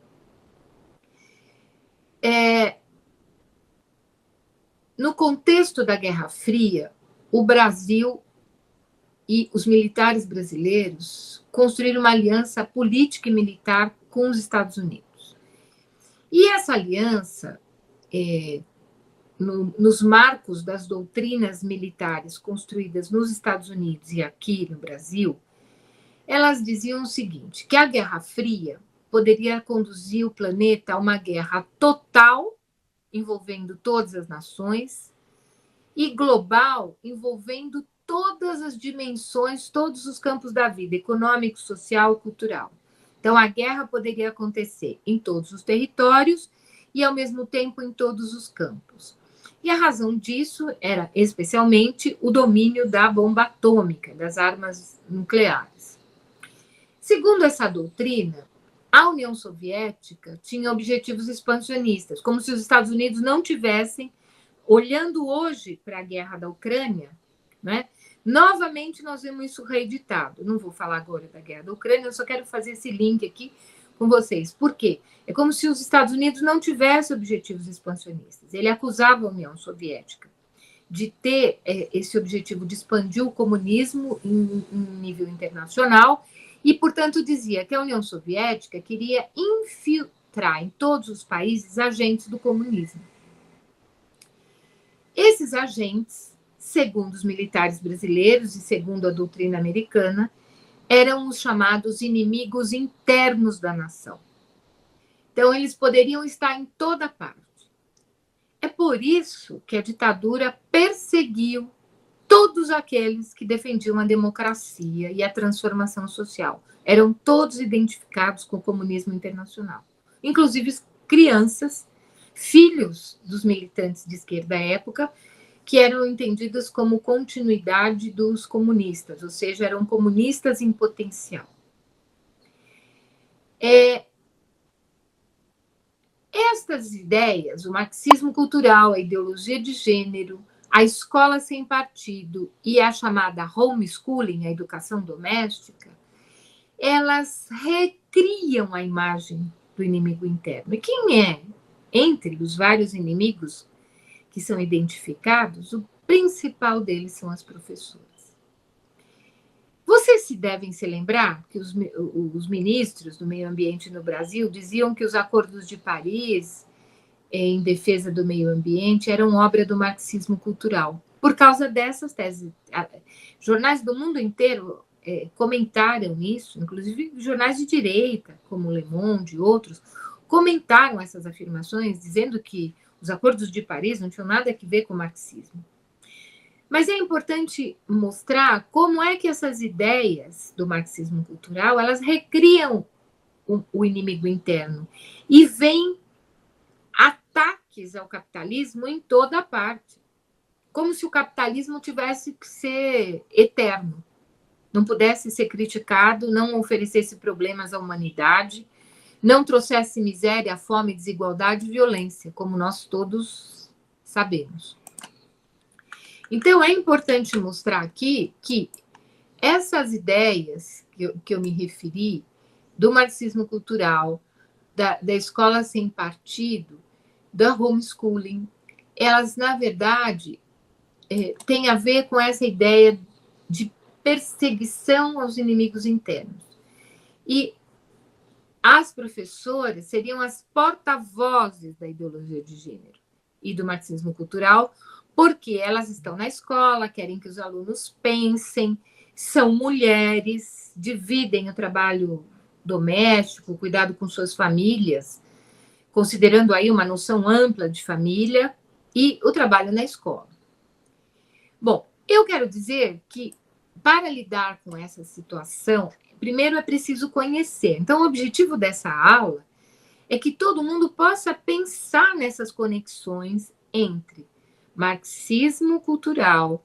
No contexto da Guerra Fria, o Brasil e os militares brasileiros construíram uma aliança política e militar com os Estados Unidos. E essa aliança, nos marcos das doutrinas militares construídas nos Estados Unidos e aqui no Brasil, elas diziam o seguinte, que a Guerra Fria poderia conduzir o planeta a uma guerra total, envolvendo todas as nações, e global, envolvendo todas as dimensões, todos os campos da vida, econômico, social e cultural. Então, a guerra poderia acontecer em todos os territórios e, ao mesmo tempo, em todos os campos. E a razão disso era, especialmente, o domínio da bomba atômica, das armas nucleares. Segundo essa doutrina, a União Soviética tinha objetivos expansionistas, como se os Estados Unidos não tivessem, olhando hoje para a guerra da Ucrânia, né? Novamente nós vemos isso reeditado. Não vou falar agora da guerra da Ucrânia, eu só quero fazer esse link aqui com vocês. Por quê? É como se os Estados Unidos não tivessem objetivos expansionistas. Ele acusava a União Soviética de ter esse objetivo de expandir o comunismo em nível internacional e, portanto, dizia que a União Soviética queria infiltrar em todos os países agentes do comunismo. Esses agentes, segundo os militares brasileiros e segundo a doutrina americana, eram os chamados inimigos internos da nação. Então, eles poderiam estar em toda parte. É por isso que a ditadura perseguiu todos aqueles que defendiam a democracia e a transformação social. Eram todos identificados com o comunismo internacional. Inclusive crianças, filhos dos militantes de esquerda à época, que eram entendidos como continuidade dos comunistas, ou seja, eram comunistas em potencial. Estas ideias, o marxismo cultural, a ideologia de gênero, a escola sem partido e a chamada homeschooling, a educação doméstica, elas recriam a imagem do inimigo interno. E quem é, entre os vários inimigos que são identificados, o principal deles são as professoras. Vocês devem se lembrar que os ministros do meio ambiente no Brasil diziam que os acordos de Paris em defesa do meio ambiente eram obra do marxismo cultural. Por causa dessas teses, jornais do mundo inteiro comentaram isso, inclusive jornais de direita, como Le Monde e outros, comentaram essas afirmações, dizendo que os acordos de Paris não tinham nada a ver com o marxismo. Mas é importante mostrar como é que essas ideias do marxismo cultural, elas recriam o inimigo interno e vêm ataques ao capitalismo em toda parte, como se o capitalismo tivesse que ser eterno, não pudesse ser criticado, não oferecesse problemas à humanidade, não trouxesse miséria, fome, desigualdade e violência, como nós todos sabemos. Então, é importante mostrar aqui que essas ideias que eu me referi, do marxismo cultural, da escola sem partido, da homeschooling, elas, na verdade, têm a ver com essa ideia de perseguição aos inimigos internos. E as professoras seriam as porta-vozes da ideologia de gênero e do marxismo cultural, porque elas estão na escola, querem que os alunos pensem, são mulheres, dividem o trabalho doméstico, cuidado com suas famílias, considerando aí uma noção ampla de família, e o trabalho na escola. Bom, eu quero dizer que, para lidar com essa situação, primeiro é preciso conhecer. Então, o objetivo dessa aula é que todo mundo possa pensar nessas conexões entre marxismo cultural,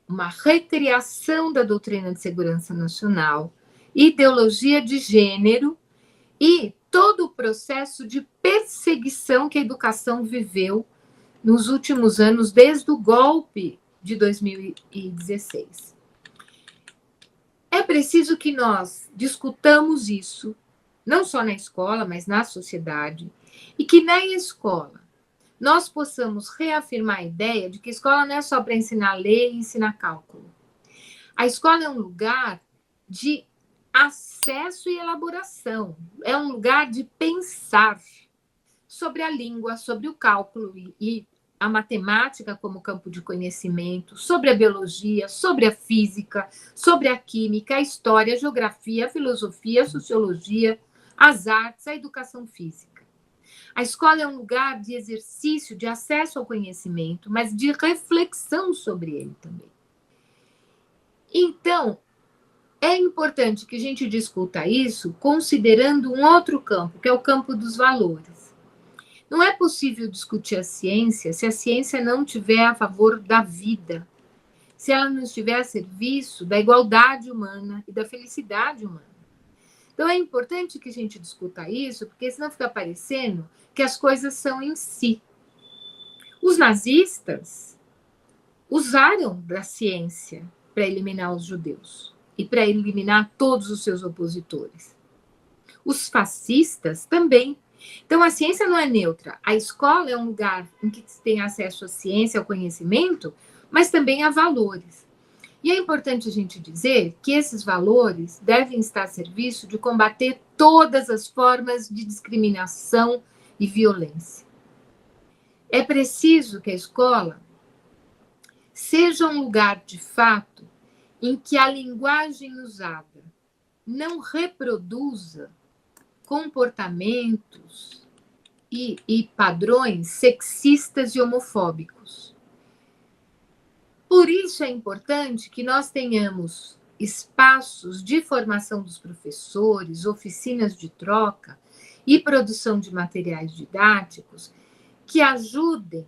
uma recriação da doutrina de segurança nacional, ideologia de gênero e todo o processo de perseguição que a educação viveu nos últimos anos, desde o golpe de 2016. É preciso que nós discutamos isso, não só na escola, mas na sociedade, e que na escola nós possamos reafirmar a ideia de que a escola não é só para ensinar a ler e ensinar cálculo. A escola é um lugar de acesso e elaboração, é um lugar de pensar sobre a língua, sobre o cálculo e a matemática como campo de conhecimento, sobre a biologia, sobre a física, sobre a química, a história, a geografia, a filosofia, a sociologia, as artes, a educação física. A escola é um lugar de exercício, de acesso ao conhecimento, mas de reflexão sobre ele também. Então, é importante que a gente discuta isso considerando um outro campo, que é o campo dos valores. Não é possível discutir a ciência se a ciência não estiver a favor da vida, se ela não estiver a serviço da igualdade humana e da felicidade humana. Então, é importante que a gente discuta isso, porque senão fica parecendo que as coisas são em si. Os nazistas usaram da ciência para eliminar os judeus e para eliminar todos os seus opositores. Os fascistas também. Então, a ciência não é neutra. A escola é um lugar em que se tem acesso à ciência, ao conhecimento, mas também a valores. E é importante a gente dizer que esses valores devem estar a serviço de combater todas as formas de discriminação e violência. É preciso que a escola seja um lugar, de fato, em que a linguagem usada não reproduza comportamentos e padrões sexistas e homofóbicos. Por isso é importante que nós tenhamos espaços de formação dos professores, oficinas de troca e produção de materiais didáticos que ajudem,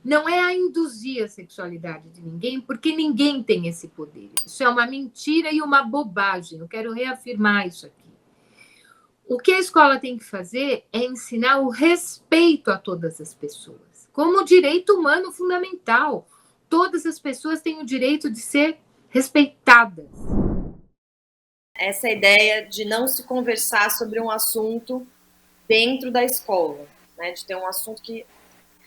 não é a induzir a sexualidade de ninguém, porque ninguém tem esse poder. Isso é uma mentira e uma bobagem. Eu quero reafirmar isso aqui. O que a escola tem que fazer é ensinar o respeito a todas as pessoas, como direito humano fundamental. Todas as pessoas têm o direito de ser respeitadas. Essa ideia de não se conversar sobre um assunto dentro da escola, né? De ter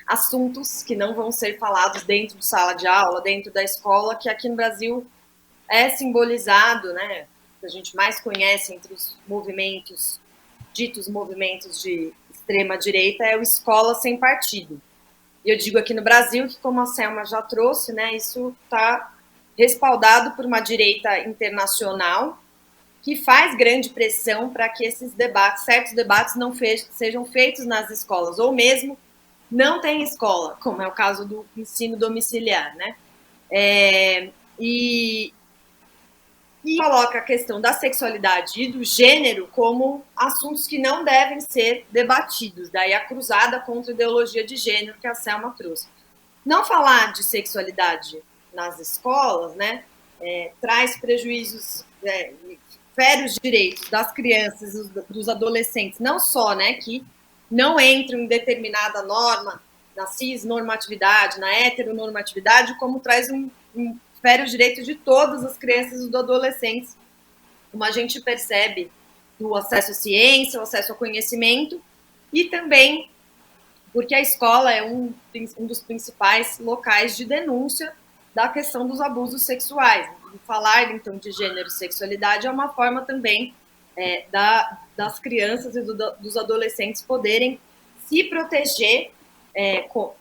assuntos que não vão ser falados dentro de sala de aula, dentro da escola, que aqui no Brasil é simbolizado, né? Que a gente mais conhece entre os movimentos, ditos movimentos de extrema-direita, é o escola sem partido. E eu digo aqui no Brasil que, como a Selma já trouxe, né, isso está respaldado por uma direita internacional que faz grande pressão para que esses debates, certos debates, não sejam feitos nas escolas, ou mesmo não tem escola, como é o caso do ensino domiciliar, né? E coloca a questão da sexualidade e do gênero como assuntos que não devem ser debatidos. Daí a cruzada contra a ideologia de gênero que a Selma trouxe. Não falar de sexualidade nas escolas, né, traz prejuízos, fere os direitos das crianças, dos adolescentes, não só, né, que não entram em determinada norma, na cisnormatividade, na heteronormatividade, como traz fere os direitos de todas as crianças e dos adolescentes, como a gente percebe do acesso à ciência, o acesso ao conhecimento, e também porque a escola é um dos principais locais de denúncia da questão dos abusos sexuais. Falar, então, de gênero e sexualidade é uma forma também das crianças e dos adolescentes poderem se proteger,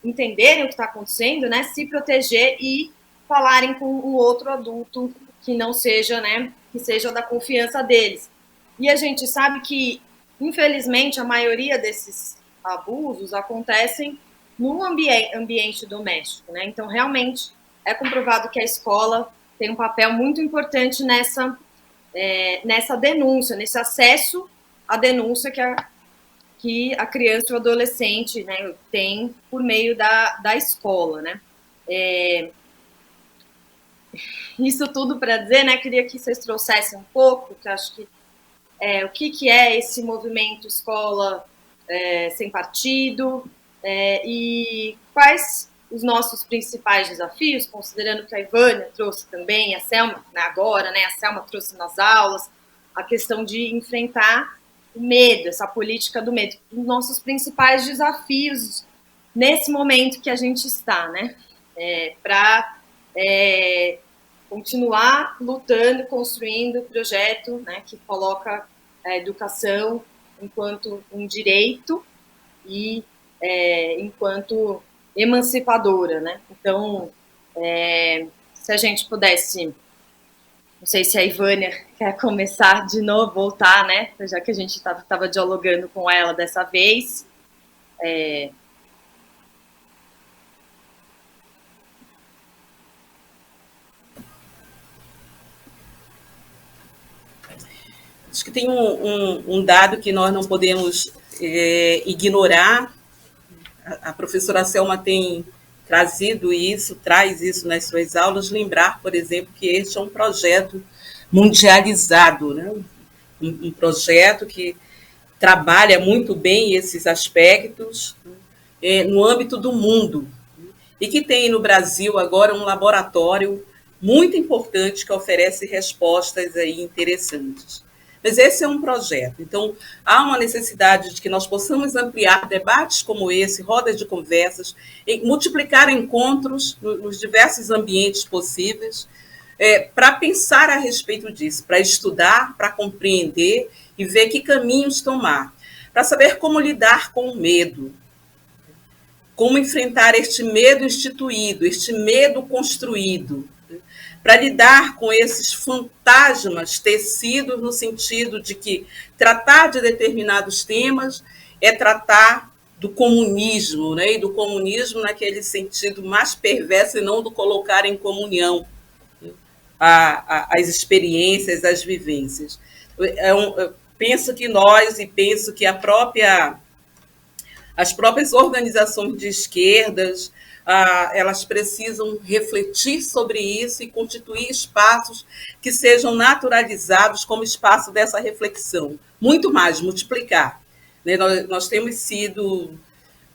entenderem o que está acontecendo, né, se proteger e falarem com um outro adulto que não seja, né, que seja da confiança deles. E a gente sabe que, infelizmente, a maioria desses abusos acontecem no ambiente doméstico, né? Então, realmente, é comprovado que a escola tem um papel muito importante nessa denúncia, nesse acesso à denúncia que a criança e o adolescente, né, tem por meio da escola, né? Isso tudo para dizer, né, queria que vocês trouxessem um pouco, que acho que o que é esse movimento escola sem partido, e quais os nossos principais desafios, considerando que a Ivânia trouxe também, a Selma, né, agora, né, a Selma trouxe nas aulas, a questão de enfrentar o medo, essa política do medo, os nossos principais desafios nesse momento que a gente está, né, para continuar lutando, construindo o projeto, né, que coloca a educação enquanto um direito e enquanto emancipadora, né? Então, se a gente pudesse, não sei se a Ivânia quer começar de novo, voltar, né? Já que a gente estava dialogando com ela dessa vez. Acho que tem um dado que nós não podemos ignorar. A professora Selma tem trazido isso, traz isso nas suas aulas, lembrar, por exemplo, que este é um projeto mundializado, né? Um projeto que trabalha muito bem esses aspectos no âmbito do mundo, e que tem no Brasil agora um laboratório muito importante que oferece respostas aí interessantes. Mas esse é um projeto, então há uma necessidade de que nós possamos ampliar debates como esse, rodas de conversas, multiplicar encontros nos diversos ambientes possíveis, para pensar a respeito disso, para estudar, para compreender e ver que caminhos tomar, para saber como lidar com o medo, como enfrentar este medo instituído, este medo construído, para lidar com esses fantasmas tecidos no sentido de que tratar de determinados temas é tratar do comunismo, né? E do comunismo naquele sentido mais perverso e não do colocar em comunhão as experiências, as vivências. Eu penso que nós, e penso que as próprias organizações de esquerdas, elas precisam refletir sobre isso e constituir espaços que sejam naturalizados como espaço dessa reflexão. Muito mais, multiplicar. Nós temos sido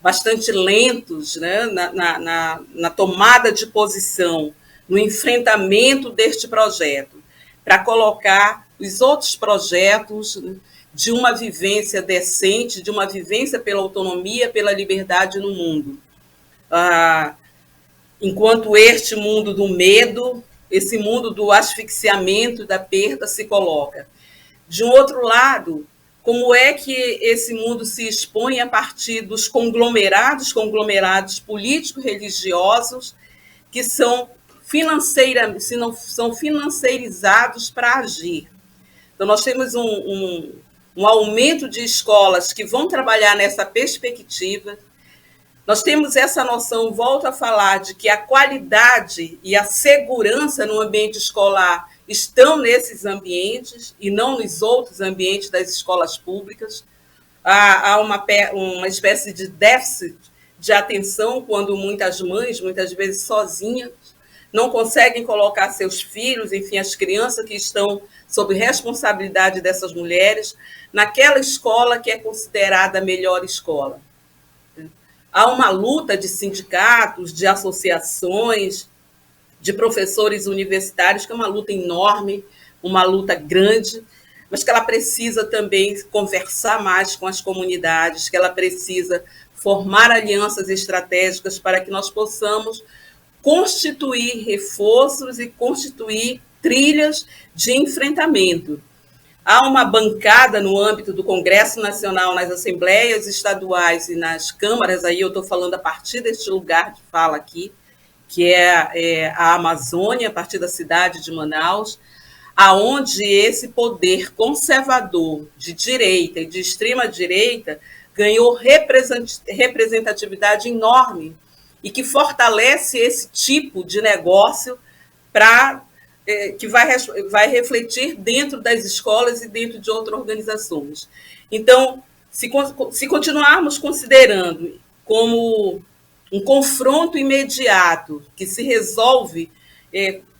bastante lentos, né, na tomada de posição, no enfrentamento deste projeto, para colocar os outros projetos de uma vivência decente, de uma vivência pela autonomia, pela liberdade no mundo. Enquanto este mundo do medo, esse mundo do asfixiamento, da perda se coloca. De um outro lado, como é que esse mundo se expõe a partir dos conglomerados políticos religiosos que são financiarizados para agir. Então, nós temos um aumento de escolas que vão trabalhar nessa perspectiva. Nós temos essa noção, volto a falar, de que a qualidade e a segurança no ambiente escolar estão nesses ambientes e não nos outros ambientes das escolas públicas. Há uma espécie de déficit de atenção quando muitas mães, muitas vezes sozinhas, não conseguem colocar seus filhos, enfim, as crianças que estão sob responsabilidade dessas mulheres, naquela escola que é considerada a melhor escola. Há uma luta de sindicatos, de associações, de professores universitários, que é uma luta enorme, uma luta grande, mas que ela precisa também conversar mais com as comunidades, que ela precisa formar alianças estratégicas para que nós possamos constituir reforços e constituir trilhas de enfrentamento. Há uma bancada no âmbito do Congresso Nacional, nas assembleias estaduais e nas câmaras, aí eu estou falando a partir deste lugar de fala aqui, que é a Amazônia, a partir da cidade de Manaus, aonde esse poder conservador de direita e de extrema-direita ganhou representatividade enorme e que fortalece esse tipo de negócio que vai refletir dentro das escolas e dentro de outras organizações. Então, se continuarmos considerando como um confronto imediato que se resolve,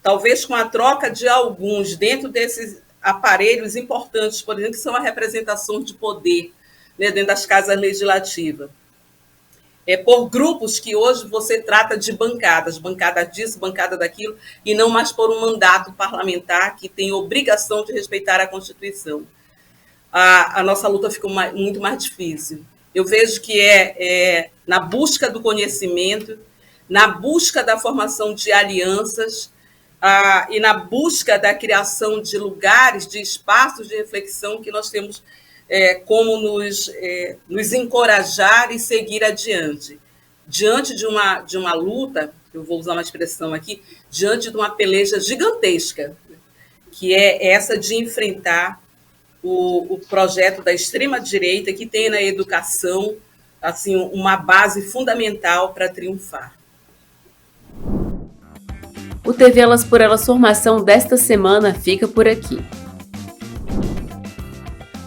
talvez com a troca de alguns dentro desses aparelhos importantes, por exemplo, que são a representação de poder, né, dentro das casas legislativas, por grupos que hoje você trata de bancadas, bancada disso, bancada daquilo, e não mais por um mandato parlamentar que tem obrigação de respeitar a Constituição. A nossa luta ficou muito mais difícil. Eu vejo que na busca do conhecimento, na busca da formação de alianças e na busca da criação de lugares, de espaços de reflexão que nós temos como nos encorajar e seguir adiante. Diante de uma luta, eu vou usar uma expressão aqui, diante de uma peleja gigantesca, que é essa de enfrentar o projeto da extrema-direita, que tem na educação assim, uma base fundamental para triunfar. O TV Elas por Elas Formação desta semana fica por aqui.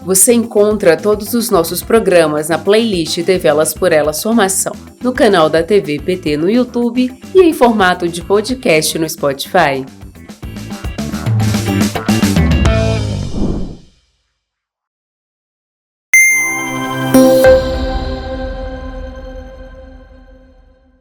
Você encontra todos os nossos programas na playlist TV Elas por Elas Formação, no canal da TV PT no YouTube e em formato de podcast no Spotify.